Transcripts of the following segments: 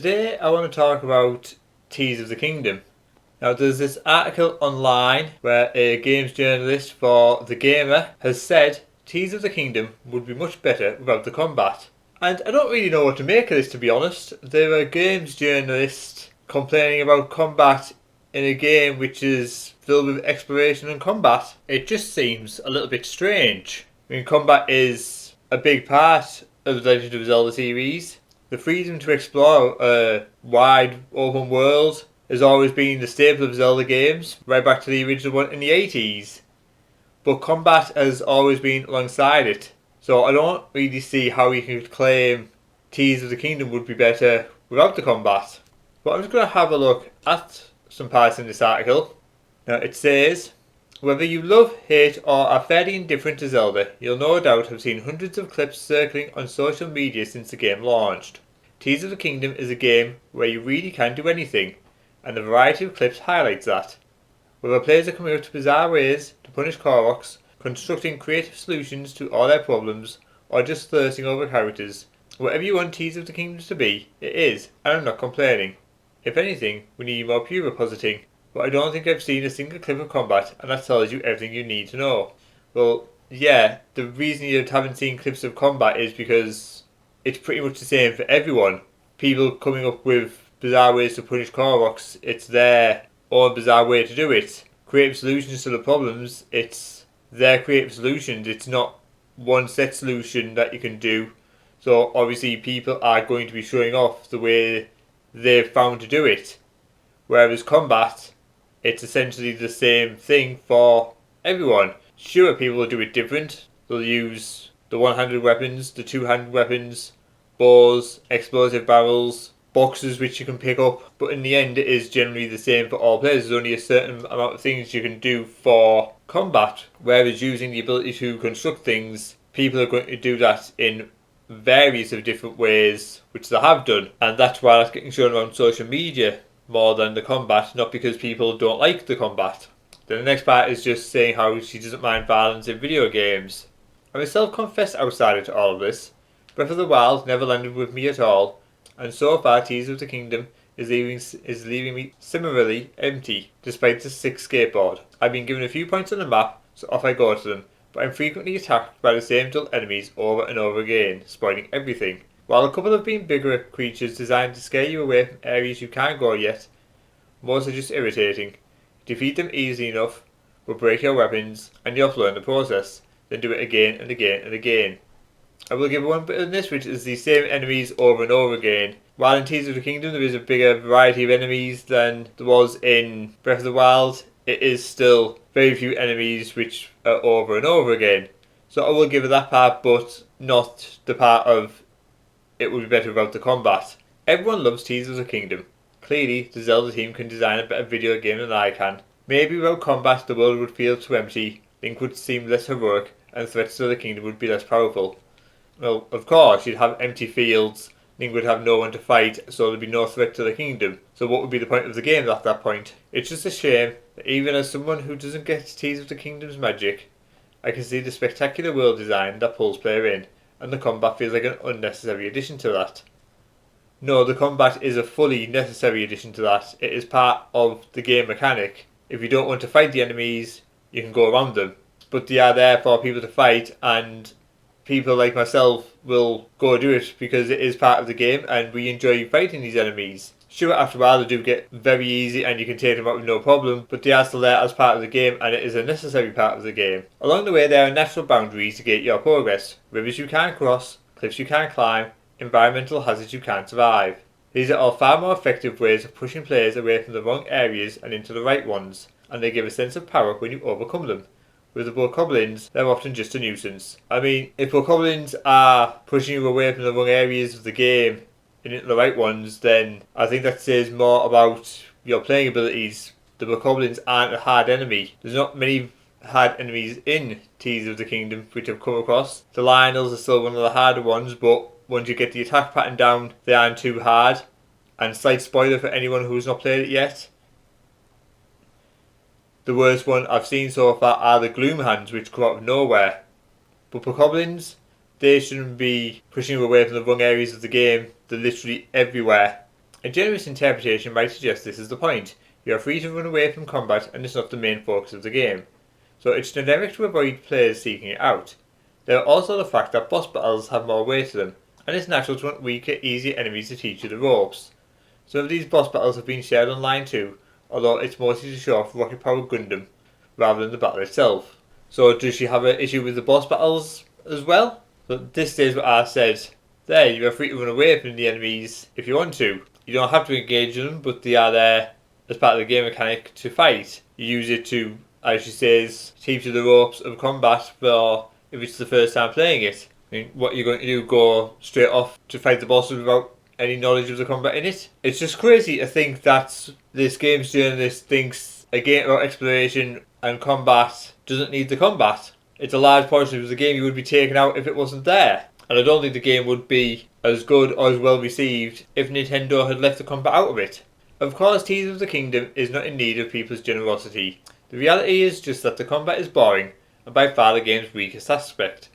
today I want to talk about Tears of the Kingdom. Now there's this article online where a games journalist for The Gamer has said Tears of the Kingdom would be much better without the combat. And I don't really know what to make of this, to be honest. There are games journalists complaining about combat in a game which is filled with exploration and combat. It just seems a little bit strange. I mean, combat is a big part of the Legend of Zelda series. The freedom to explore a wide open world has always been the staple of Zelda games, right back to the original one in the 80s. But combat has always been alongside it. So I don't really see how you could claim Tears of the Kingdom would be better without the combat. But I'm just going to have a look at some parts in this article. Now it says, whether you love, hate or are fairly indifferent to Zelda, you'll no doubt have seen hundreds of clips circling on social media since the game launched. Tears of the Kingdom is a game where you really can do anything, and the variety of clips highlights that. Whether players are coming up with bizarre ways to punish Koroks, constructing creative solutions to all their problems, or just thirsting over characters, whatever you want Tears of the Kingdom to be, it is, and I'm not complaining. If anything, we need more pure positing. But I don't think I've seen a single clip of combat, and that tells you everything you need to know. Well, yeah, the reason you haven't seen clips of combat is because it's pretty much the same for everyone. People coming up with bizarre ways to punish Koroks, it's their own bizarre way to do it. Creative solutions to the problems, it's their creative solutions, it's not one set solution that you can do. So obviously people are going to be showing off the way they've found to do it. Whereas combat, it's essentially the same thing for everyone. Sure, people will do it different. They'll use the one-handed weapons, the two-handed weapons, bows, explosive barrels, boxes which you can pick up. But in the end, it is generally the same for all players. There's only a certain amount of things you can do for combat. Whereas using the ability to construct things, people are going to do that in various of different ways, which they have done. And that's why that's getting shown around social media more than the combat, not because people don't like the combat. Then the next part is just saying how she doesn't mind violence in video games. I'm a self-confessed outsider to all of this. Breath of the Wild never landed with me at all, and so far Tears of the Kingdom is leaving me similarly empty, despite the sick skateboard. I've been given a few points on the map, so off I go to them, but I'm frequently attacked by the same dull enemies over and over again, spoiling everything. While a couple have been bigger creatures designed to scare you away from areas you can't go yet, most are just irritating. Defeat them easily enough, will break your weapons, and you'll learn the process, then do it again and again and again. I will give one bit in this, which is the same enemies over and over again. While in Tears of the Kingdom there is a bigger variety of enemies than there was in Breath of the Wild, it is still very few enemies which are over and over again. So I will give it that part, but not the part of it would be better without the combat. Everyone loves Tears of the Kingdom. Clearly, the Zelda team can design a better video game than I can. Maybe without combat the world would feel too empty, Link would seem less heroic, and threats to the kingdom would be less powerful. Well, of course, you'd have empty fields, Link would have no one to fight, so there'd be no threat to the kingdom. So what would be the point of the game at that point? It's just a shame that even as someone who doesn't get Tears of the Kingdom's magic, I can see the spectacular world design that pulls player in, and the combat feels like an unnecessary addition to that. No, the combat is a fully necessary addition to that. It is part of the game mechanic. If you don't want to fight the enemies, you can go around them. But they are there for people to fight, and people like myself will go do it because it is part of the game and we enjoy fighting these enemies. Sure, after a while they do get very easy and you can take them out with no problem, but they are still there as part of the game and it is a necessary part of the game. Along the way there are natural boundaries to gate your progress. Rivers you can't cross, cliffs you can't climb, environmental hazards you can't survive. These are all far more effective ways of pushing players away from the wrong areas and into the right ones, and they give a sense of power when you overcome them. With the bokoblins, they're often just a nuisance. I mean, if bokoblins are pushing you away from the wrong areas of the game and into the right ones, then I think that says more about your playing abilities. The bokoblins aren't a hard enemy. There's not many hard enemies in Tears of the Kingdom which I've come across. The Lionels are still one of the harder ones, but once you get the attack pattern down, they aren't too hard. And slight spoiler for anyone who's not played it yet, the worst one I've seen so far are the Gloomhands, which come out of nowhere. But bokoblins, they shouldn't be pushing you away from the wrong areas of the game. They're literally everywhere. A generous interpretation might suggest this is the point. You are free to run away from combat and it's not the main focus of the game. So it's generic to avoid players seeking it out. There are also the fact that boss battles have more weight to them, and it's natural to want weaker, easier enemies to teach you the ropes. Some of these boss battles have been shared online too, although it's mostly to show off Rocket Power Gundam rather than the battle itself. So does she have an issue with the boss battles as well? So this is what I said. There, you are free to run away from the enemies if you want to. You don't have to engage them, but they are there as part of the game mechanic to fight. You use it to, as she says, teach you the ropes of combat for if it's the first time playing it. I mean, what you're going to do, go straight off to fight the bosses without any knowledge of the combat in it? It's just crazy to think that this game's journalist thinks a game about exploration and combat doesn't need the combat. It's a large portion of the game you would be taken out if it wasn't there. And I don't think the game would be as good or as well received if Nintendo had left the combat out of it. Of course, Tears of the Kingdom is not in need of people's generosity. The reality is just that the combat is boring and by far the game's weakest aspect.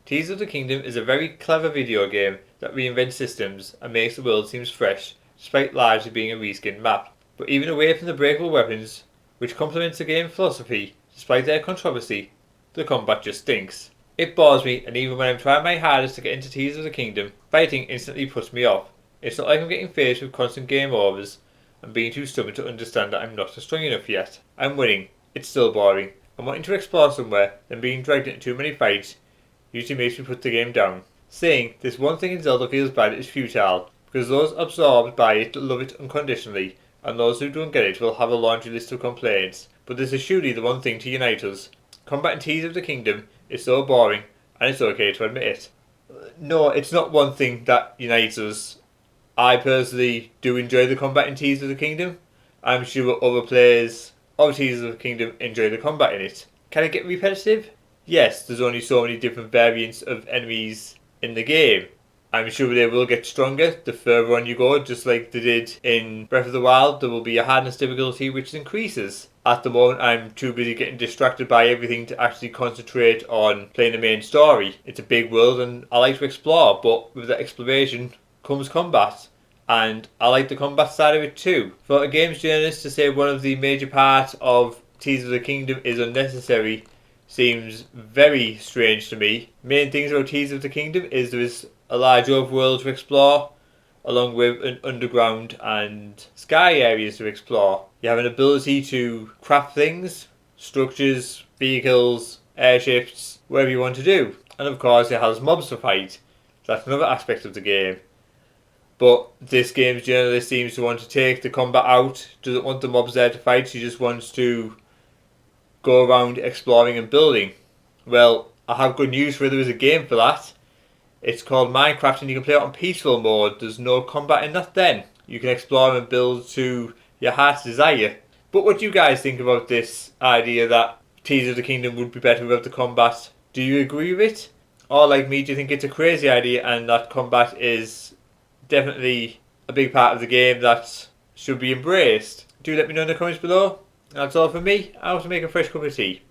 Tears of the Kingdom is a very clever video game that reinvents systems and makes the world seem fresh, despite largely being a reskinned map. But even away from the breakable weapons, which complements the game's philosophy, despite their controversy, the combat just stinks. It bores me, and even when I'm trying my hardest to get into Tears of the Kingdom, fighting instantly puts me off. It's not like I'm getting faced with constant game overs and being too stubborn to understand that I'm not strong enough yet. I'm winning. It's still boring. I'm wanting to explore somewhere, then being dragged into too many fights usually makes me put the game down. Saying this one thing in Zelda feels bad is futile, because those absorbed by it love it unconditionally, and those who don't get it will have a laundry list of complaints. But this is surely the one thing to unite us. Combat in Tears of the Kingdom is so boring, and it's okay to admit it. No, it's not one thing that unites us. I personally do enjoy the combat in Tears of the Kingdom. I'm sure other players of Tears of the Kingdom enjoy the combat in it. Can it get repetitive? Yes, there's only so many different variants of enemies in the game. I'm sure they will get stronger the further on you go, just like they did in Breath of the Wild. There will be a hardness difficulty which increases. At the moment, I'm too busy getting distracted by everything to actually concentrate on playing the main story. It's a big world and I like to explore, but with that exploration comes combat. And I like the combat side of it too. For a games journalist to say one of the major parts of Tears of the Kingdom is unnecessary seems very strange to me. Main things about Tears of the Kingdom is there is a large overworld to explore, along with an underground and sky areas to explore. You have an ability to craft things, structures, vehicles, airships, whatever you want to do. And of course it has mobs to fight. That's another aspect of the game. But this game's journalist seems to want to take the combat out, doesn't want the mobs there to fight, she just wants to go around exploring and building. Well, I have good news for you, there is a game for that. It's called Minecraft and you can play it on peaceful mode. There's no combat in that then. You can explore and build to your heart's desire. But what do you guys think about this idea that Tears of the Kingdom would be better without the combat? Do you agree with it? Or like me, do you think it's a crazy idea and that combat is definitely a big part of the game that should be embraced? Do let me know in the comments below. That's all from me. I have to make a fresh cup of tea.